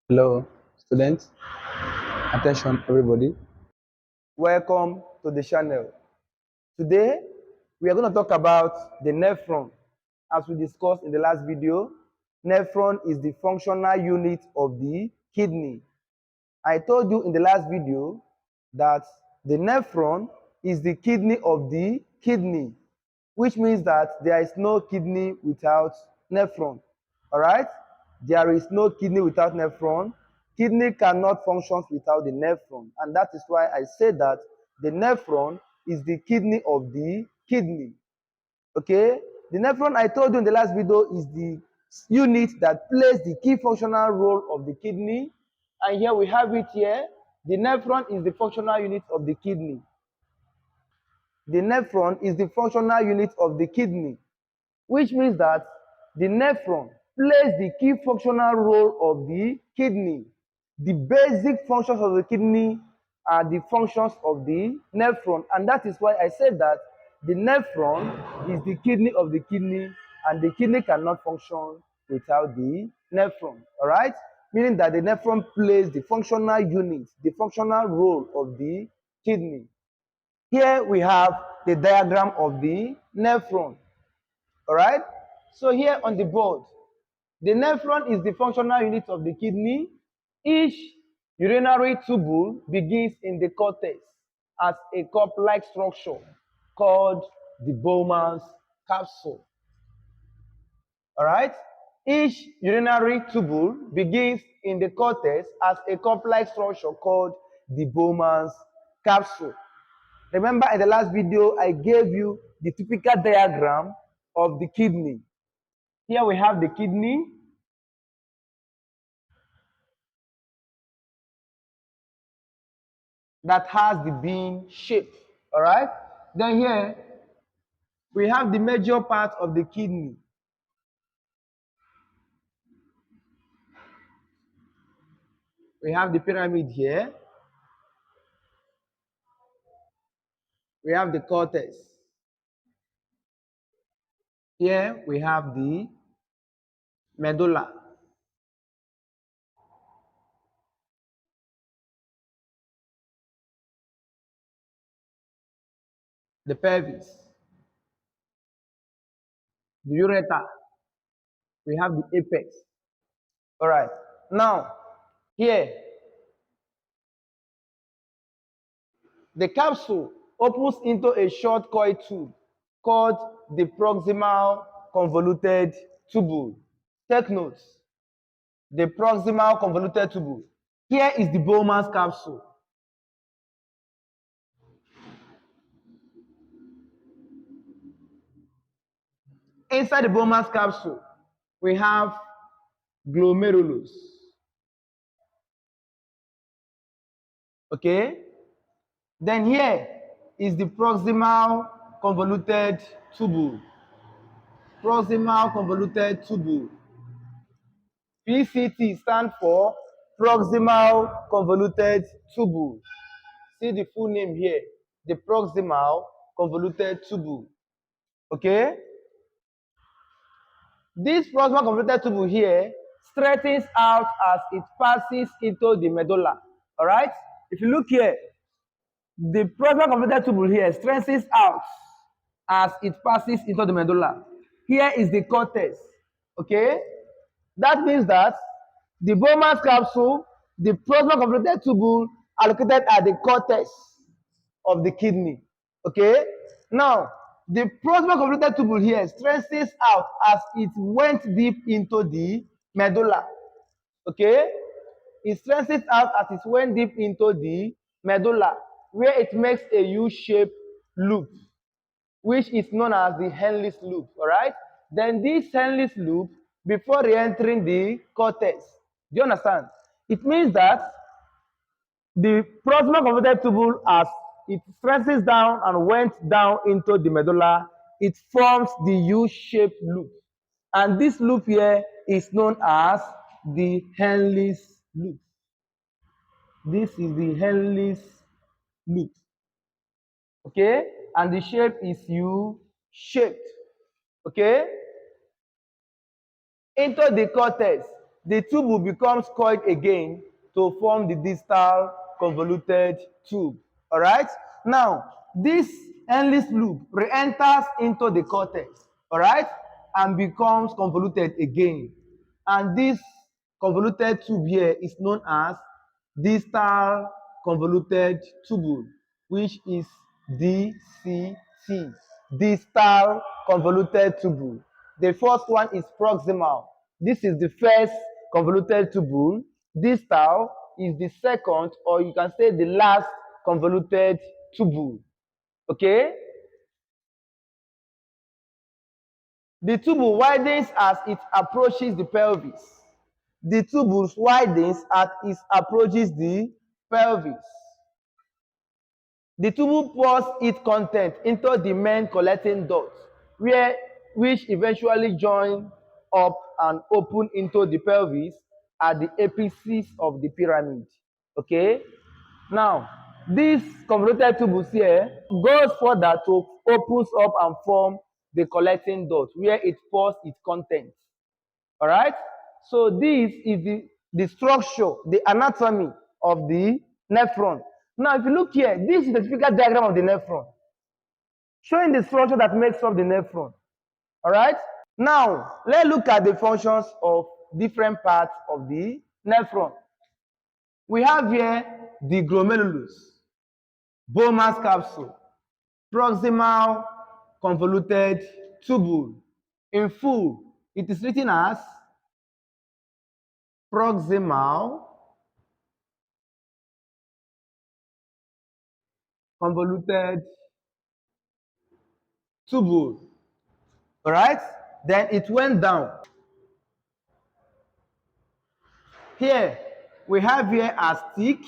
Hello, students. Attention, everybody. Welcome to the channel. Today, we are going to talk about the nephron. As we discussed in the last video, nephron is the functional unit of the kidney. I told you in the last video that the nephron is the kidney of the kidney, which means that there is no kidney without nephron. All right? There is no kidney without nephron. Kidney cannot function without the nephron. And that is why I said that the nephron is the kidney of the kidney. Okay? The nephron I told you in the last video is the unit that plays the key functional role of the kidney. And here we have it here. The nephron is the functional unit of the kidney. The nephron is the functional unit of the kidney, which means that the nephron plays the key functional role of the kidney. The basic functions of the kidney are the functions of the nephron, and that is why I said that the nephron is the kidney of the kidney, and the kidney cannot function without the nephron. All right? Meaning that the nephron plays the functional unit, the functional role of the kidney. Here we have the diagram of the nephron. All right? So here on the board, the nephron is the functional unit of the kidney. Each urinary tubule begins in the cortex as a cup-like structure called the Bowman's capsule. All right? Each urinary tubule begins in the cortex as a cup-like structure called the Bowman's capsule. Remember in the last video, I gave you the typical diagram of the kidney. Here we have the kidney. That has the bean shape. All right. Then here we have the major part of the kidney. We have the pyramid here. We have the cortex. Here we have the medulla. The pelvis. The ureter. We have the apex. All right. Now, here, the capsule opens into a short coil tube called the proximal convoluted tubule. Take notes. The proximal convoluted tubule. Here is the Bowman's capsule. Inside the Bowman's capsule, we have glomerulus. Okay? Then here is the proximal convoluted tubule. Proximal convoluted tubule. PCT stands for proximal convoluted tubule. See the full name here, the proximal convoluted tubule. Okay? This proximal convoluted tubule here straightens out as it passes into the medulla. All right? If you look here, the proximal convoluted tubule here straightens out as it passes into the medulla. Here is the cortex. Okay? That means that the Bowman's capsule, the proximal convoluted tubule are located at the cortex of the kidney. Okay? Now, the proximal convoluted tubule here stretches out as it went deep into the medulla. Okay? It stretches out as it went deep into the medulla, where it makes a U-shaped loop, which is known as the Henle's loop. All right? Then this Henle's loop, before re-entering the cortex, do you understand? It means that the proximal convoluted tubule, as it stretches down and went down into the medulla, it forms the U-shaped loop. And this loop here is known as the Henle's loop. This is the Henle's loop. Okay? And the shape is U-shaped. Okay? into the cortex, the tubule becomes coiled again to form the distal convoluted tube. All right? Now, this endless loop re-enters into the cortex, all right, and becomes convoluted again. And this convoluted tube here is known as distal convoluted tubule, which is DCT, distal convoluted tubule. The first one is proximal. This is the first convoluted tubule. Distal is the second, or you can say the last convoluted tubule. Okay? The tubule widens as it approaches the pelvis. The tubule widens as it approaches the pelvis. The tubule pours its content into the main collecting duct, which eventually join up and open into the pelvis at the apices of the pyramid. Okay? Now, this convoluted tubule here goes further to opens up and form the collecting duct where it pours its content. All right? So this is the structure, the anatomy of the nephron. Now, if you look here, this is the typical diagram of the nephron, showing the structure that makes up the nephron. All right? Now, let's look at the functions of different parts of the nephron. We have here the glomerulus, Bowman's capsule, proximal convoluted tubule. In full, it is written as proximal convoluted tubule. All right? Then it went down. Here, we have here as thick.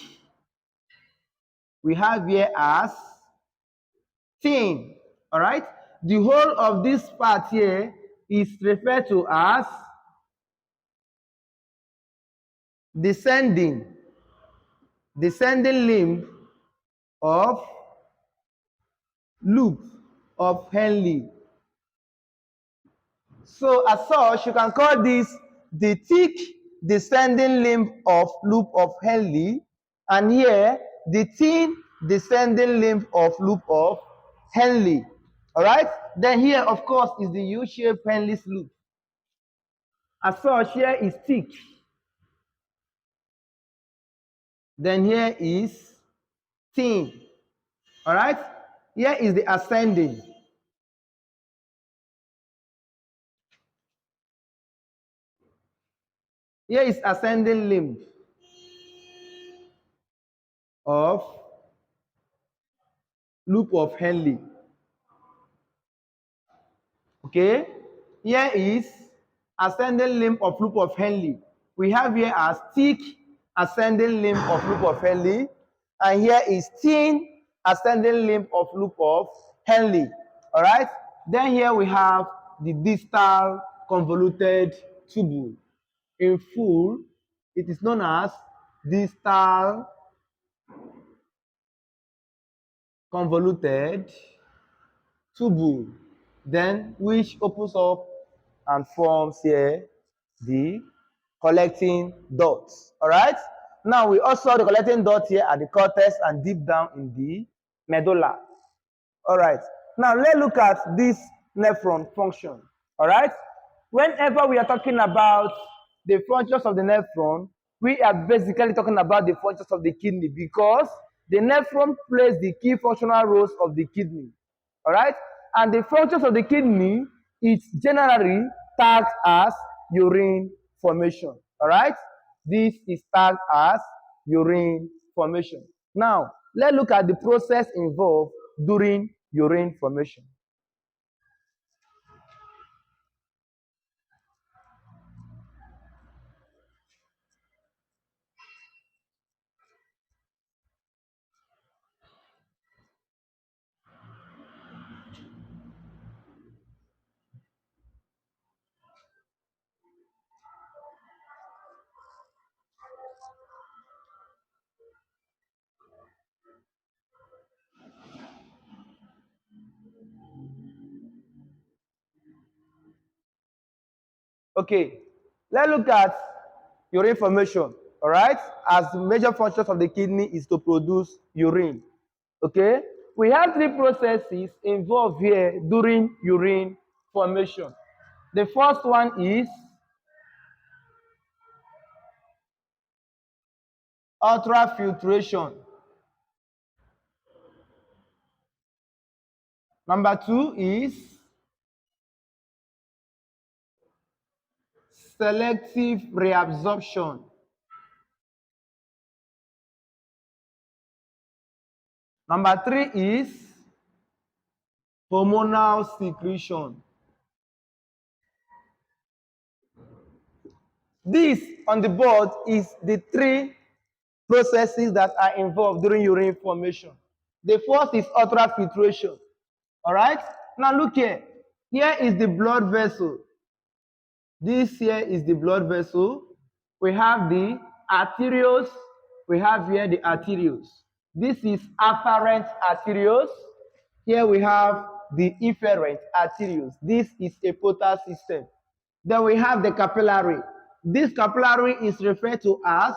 We have here as thin. All right? The whole of this part here is referred to as descending limb of loop of Henle. So as such, you can call this the thick descending limb of loop of Henle, and here the thin descending limb of loop of Henle. All right? Then here, of course, is the U-shaped Henle's loop. As such, here is thick. Then here is thin. All right? Here is the ascending. Here is ascending limb of loop of Henle. Okay? Here is ascending limb of loop of Henle. We have here as thick ascending limb of loop of Henle, and here is thin ascending limb of loop of Henle. All right? Then here we have the distal convoluted tubule. In full, it is known as distal convoluted tubule, then which opens up and forms here the collecting dots. All right? Now we also have the collecting dot here at the cortex and deep down in the medulla. All right. Now let's look at this nephron function. All right? Whenever we are talking about the functions of the nephron, we are basically talking about the functions of the kidney, because the nephron plays the key functional roles of the kidney. All right? And the functions of the kidney is generally tagged as urine formation. All right? This is tagged as urine formation. Now, let's look at the process involved during urine formation. Okay. Let's look at urine formation. All right, as the major functions of the kidney is to produce urine. Okay, we have three processes involved here during urine formation. The first one is ultrafiltration. Number two is selective reabsorption. Number three is hormonal secretion. This on the board is the three processes that are involved during urine formation. The first is ultrafiltration. All right? Now look here. Here is the blood vessel. This here is the blood vessel. We have the arterioles. We have here the arterioles. This is afferent arterioles. Here we have the efferent arterioles. This is a portal system. Then we have the capillary. This capillary is referred to as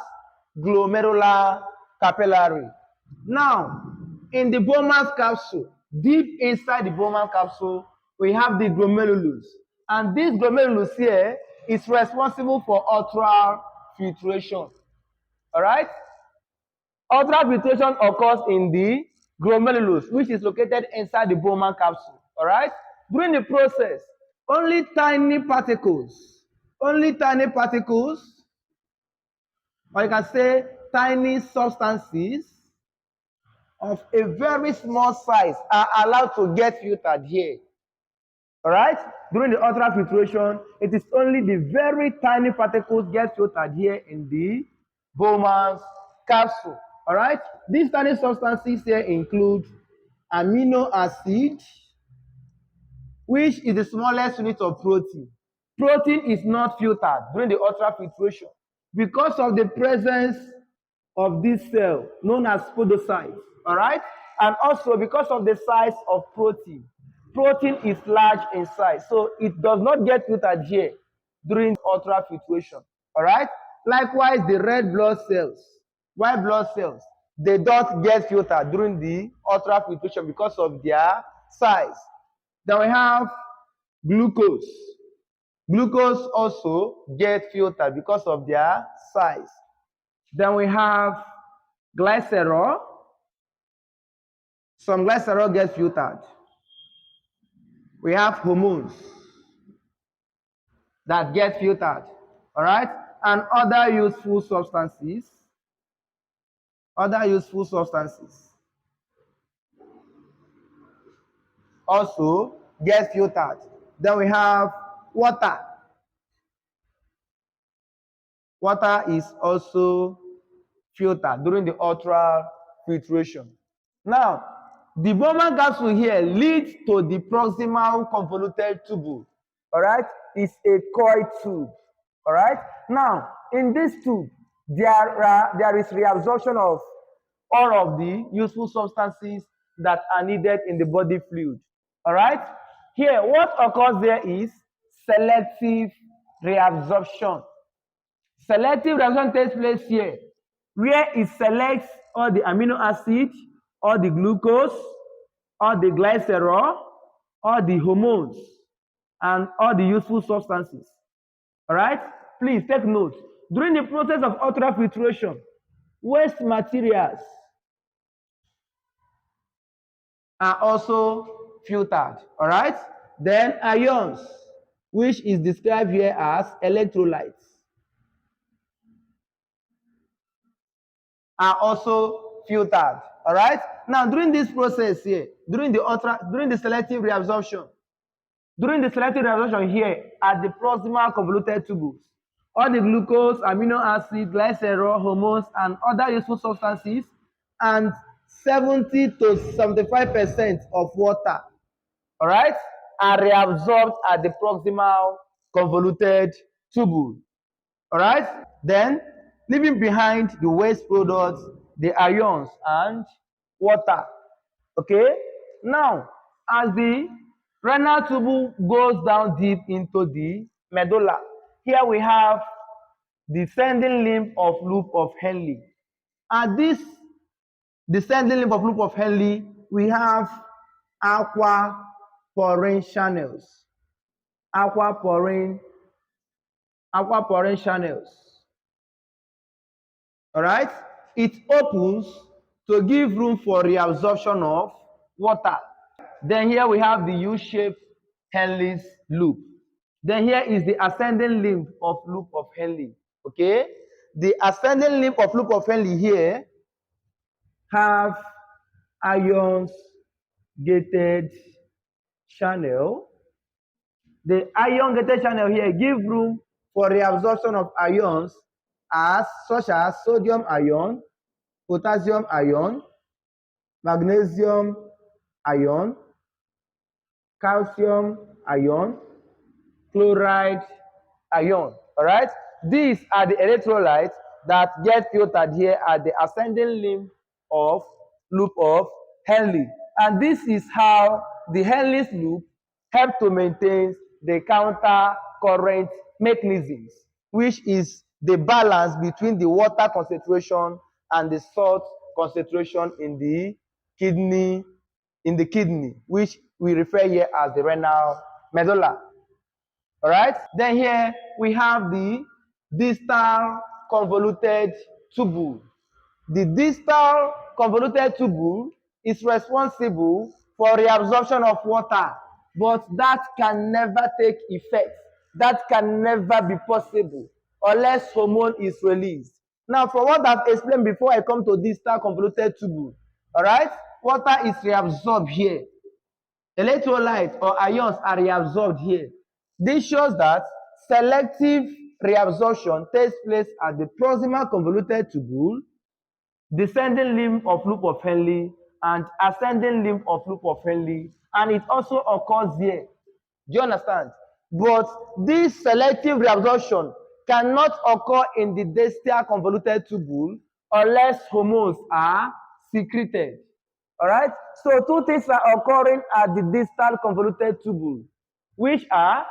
glomerular capillary. Now, in the Bowman's capsule, deep inside the Bowman capsule, we have the glomerulus. And this glomerulus here is responsible for ultrafiltration. All right? Ultrafiltration occurs in the glomerulus, which is located inside the Bowman capsule. All right? During the process, only tiny particles, or you can say tiny substances of a very small size are allowed to get filtered here. All right? During the ultrafiltration, it is only the very tiny particles get filtered here in the Bowman's capsule. All right? These tiny substances here include amino acid, which is the smallest unit of protein. Protein is not filtered during the ultrafiltration because of the presence of this cell known as podocytes. All right? And also because of the size of protein. Protein is large in size, so it does not get filtered here during ultrafiltration. All right? Likewise, the red blood cells, white blood cells, they don't get filtered during the ultrafiltration because of their size. Then we have glucose. Glucose also get filtered because of their size. Then we have glycerol. Some glycerol get filtered. We have hormones that get filtered. All right? And other useful substances. Also get filtered. Then we have water. Water is also filtered during the ultrafiltration. Now, the Bowman capsule here leads to the proximal convoluted tubule. All right? It's a coil tube. All right? Now, in this tube, there is reabsorption of all of the useful substances that are needed in the body fluid. All right? Here, what occurs there is selective reabsorption. Selective reabsorption takes place here, where it selects all the amino acid, all the glucose, all the glycerol, all the hormones, and all the useful substances. All right? Please take note. During the process of ultrafiltration, waste materials are also filtered. All right? Then ions, which is described here as electrolytes, are also filtered. All right? Now, during this process here, during the selective reabsorption here at the proximal convoluted tubules, all the glucose, amino acid, glycerol, hormones, and other useful substances, and 70 to 75% of water, all right, are reabsorbed at the proximal convoluted tubule. All right? Then, leaving behind the waste products, the ions, and water. Okay? Now, as the renal tubule goes down deep into the medulla, here we have descending limb of loop of Henle. At this descending limb of loop of Henle, we have aquaporine channels. Aquaporine channels. All right? It opens to give room for reabsorption of water. Then here we have the U-shaped Henle's loop. Then here is the ascending limb of loop of Henle. Okay? The ascending limb of loop of Henle here have ions gated channel. The ion gated channel here give room for reabsorption of ions such as sodium ion, potassium ion, magnesium ion, calcium ion, chloride ion. All right? These are the electrolytes that get filtered here at the ascending limb of loop of Henle. And this is how the Henle's loop help to maintain the counter current mechanisms, which is the balance between the water concentration and the salt concentration in the kidney, which we refer here as the renal medulla. All right. Then here we have the distal convoluted tubule. The distal convoluted tubule is responsible for reabsorption of water, but that can never take effect. That can never be possible unless hormone is released. Now, for what I've explained before I come to distal convoluted tubule, all right, water is reabsorbed here. Electrolytes or ions are reabsorbed here. This shows that selective reabsorption takes place at the proximal convoluted tubule, descending limb of loop of Henle, and ascending limb of loop of Henle, and it also occurs here. Do you understand? But this selective reabsorption cannot occur in the distal convoluted tubule unless hormones are secreted. All right? So two things are occurring at the distal convoluted tubule, which are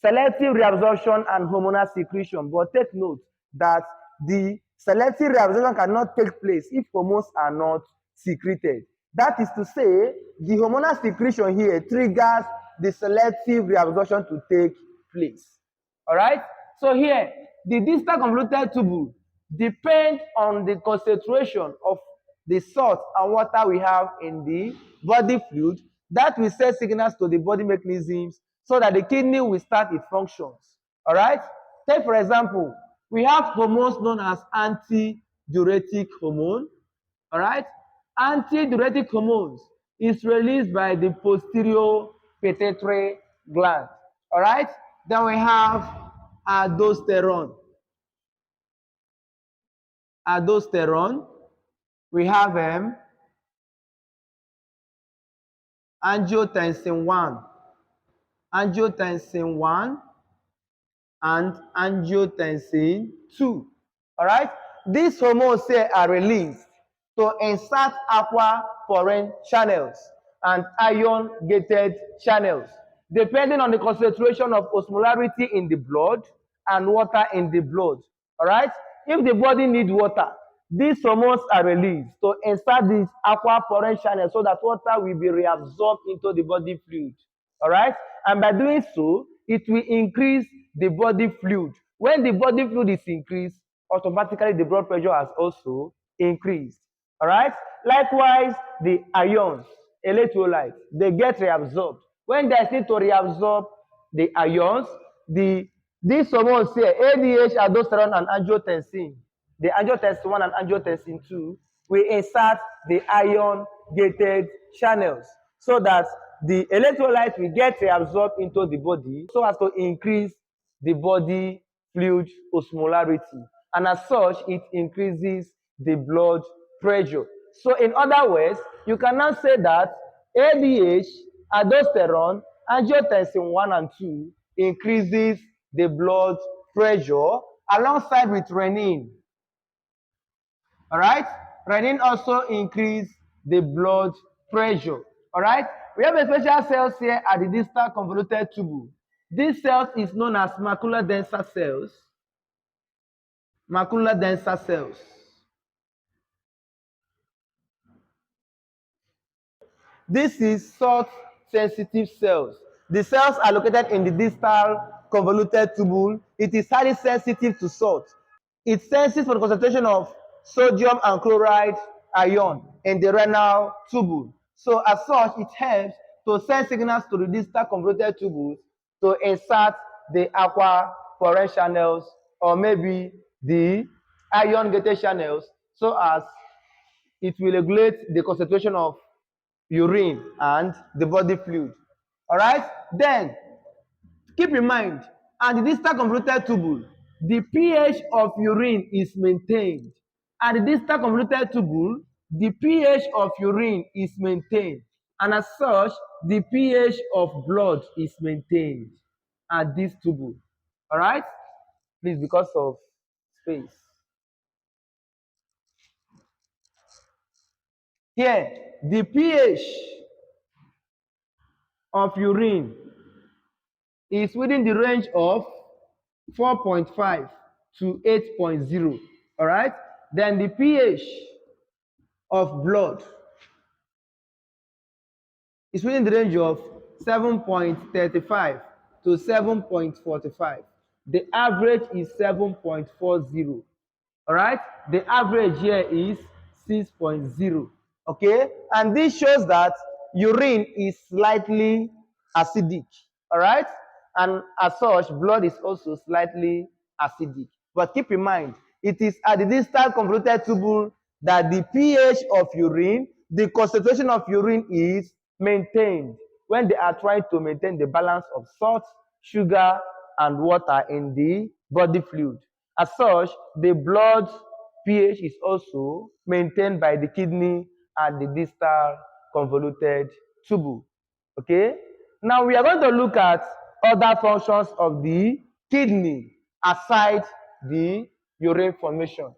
selective reabsorption and hormonal secretion. But take note that the selective reabsorption cannot take place if hormones are not secreted. That is to say, the hormonal secretion here triggers the selective reabsorption to take place. All right? So here, the distal convoluted tubule depends on the concentration of the salt and water we have in the body fluid that will send signals to the body mechanisms so that the kidney will start its functions. All right? Take for example, we have hormones known as antidiuretic hormone. All right? Antidiuretic hormones is released by the posterior pituitary gland. All right? Then we have aldosterone. Aldosterone. We have angiotensin 1, angiotensin 1, and angiotensin 2. All right? These hormones here are released to insert aquaporine channels and ion-gated channels, depending on the concentration of osmolarity in the blood and water in the blood. All right? If the body needs water, these hormones are released to insert these aquaporine channels so that water will be reabsorbed into the body fluid. All right? And by doing so, it will increase the body fluid. When the body fluid is increased, automatically the blood pressure has also increased. All right? Likewise, the ions, electrolytes, they get reabsorbed. When there's need to reabsorb the ions, these hormones here, ADH, aldosterone, and angiotensin, the angiotensin 1 and angiotensin 2, will insert the ion-gated channels so that the electrolytes will get reabsorbed into the body so as to increase the body fluid osmolarity. And as such, it increases the blood pressure. So in other words, you cannot say that ADH, aldosterone, angiotensin 1 and 2 increases the blood pressure alongside with renin. All right? Renin also increase the blood pressure. All right? We have a special cells here at the distal convoluted tubule. These cells is known as macular denser cells. Macular denser cells. This is salt sensitive cells. The cells are located in the distal convoluted tubule. It is highly sensitive to salt. It senses for the concentration of sodium and chloride ion in the renal tubule. So as such, it helps to send signals to the distal convoluted tubules to insert the aquaporin channels or maybe the ion gated channels so as it will regulate the concentration of urine and the body fluid. All right, then keep in mind, at the distal convoluted tubule, the pH of urine is maintained. At the distal convoluted tubule, the pH of urine is maintained, and as such, the pH of blood is maintained at this tubule. All right, please, because of space. Here, the pH of urine is within the range of 4.5 to 8.0. All right, then the pH of blood is within the range of 7.35 to 7.45. The average is 7.40. All right, the average here is 6.0. Okay, and this shows that urine is slightly acidic. All right, and as such, blood is also slightly acidic. But keep in mind, it is at the distal convoluted tubule that the pH of urine, the concentration of urine is maintained when they are trying to maintain the balance of salt, sugar, and water in the body fluid. As such, the blood pH is also maintained by the kidney at the distal convoluted tubule. Okay? Now we are going to look at other functions of the kidney aside the urine formation.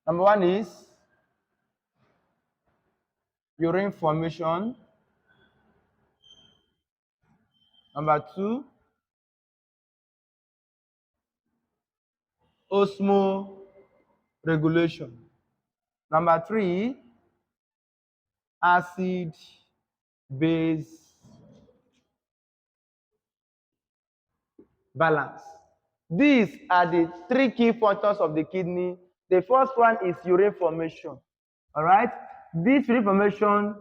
Number one is urine formation. Number two, osmoregulation. Number three, acid base balance. These are the three key functions of the kidney. The first one is urine formation. All right, this urine formation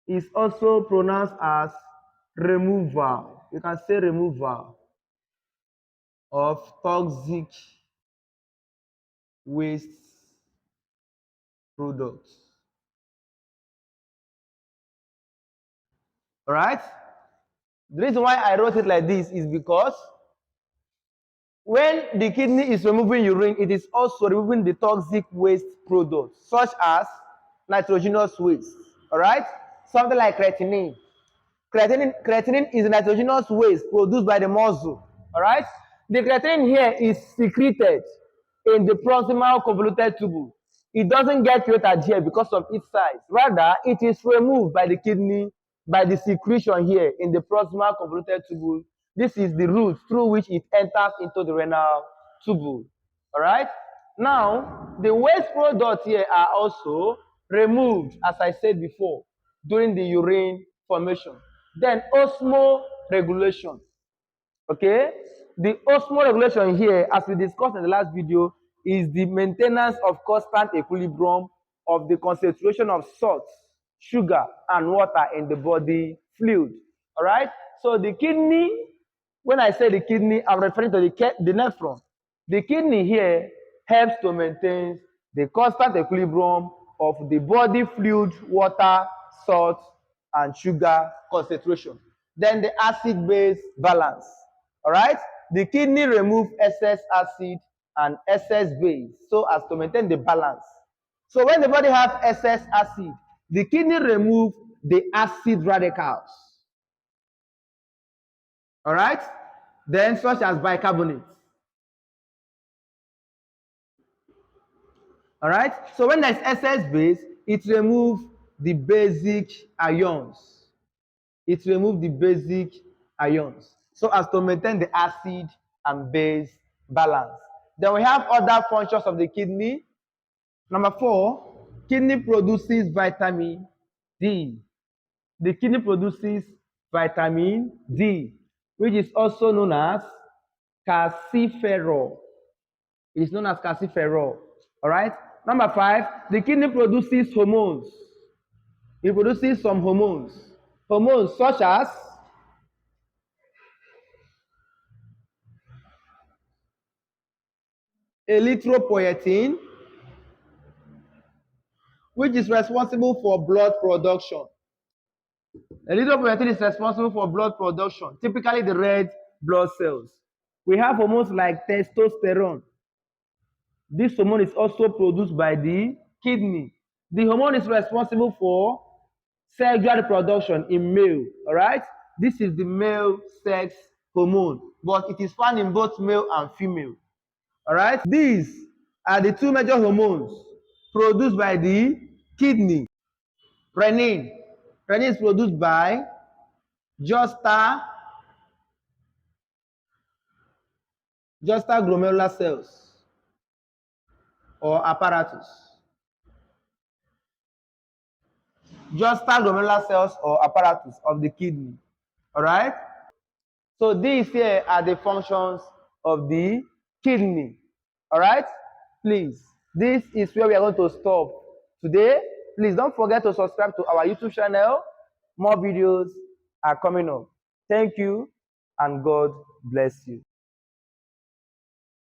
is also pronounced as removal. You can say removal of toxic waste products. All right, the reason why I wrote it like this is because when the kidney is removing urine, it is also removing the toxic waste products, such as nitrogenous waste. All right, something like creatinine. Creatinine is a nitrogenous waste produced by the muscle. All right, the creatinine here is secreted in the proximal convoluted tubule. It doesn't get created here because of its size. Rather, it is removed by the kidney by the secretion here in the proximal convoluted tubule. This is the route through which it enters into the renal tubule. All right. Now, the waste products here are also removed, as I said before, during the urine formation. Then osmoregulation. Okay, the osmoregulation here, as we discussed in the last video, is the maintenance of constant equilibrium of the concentration of salt, sugar, and water in the body fluid. All right, so the kidney, when I say the kidney, I'm referring to the nephron. The kidney here helps to maintain the constant equilibrium of the body fluid, water, salt, and sugar concentration. Then the acid base balance. All right, the kidney remove excess acid and excess base so as to maintain the balance. So when the body has excess acid, the kidney remove the acid radicals. All right? Then such as bicarbonate. All right? So when there's excess base, it removes the basic ions. It removes the basic ions so as to maintain the acid and base balance. Then we have other functions of the kidney. Number 4, kidney produces vitamin D. The kidney produces vitamin D, which is also known as calciferol. It is known as calciferol. All right. Number 5, the kidney produces hormones. It produces some hormones. Hormones such as erythropoietin, which is responsible for blood production. Erythropoietin is responsible for blood production, typically the red blood cells. We have hormones like testosterone. This hormone is also produced by the kidney. The hormone is responsible for sexual reproduction in male. All right, this is the male sex hormone, but it is found in both male and female. All right, these are the two major hormones produced by the kidney. Renin. Renin is produced by juxta glomerular cells or apparatus. Juxta glomerular cells or apparatus of the kidney. All right. So these here are the functions of the kidney. All right. Please, this is where we are going to stop today. Please don't forget to subscribe to our YouTube channel. More videos are coming up. Thank you and God bless you.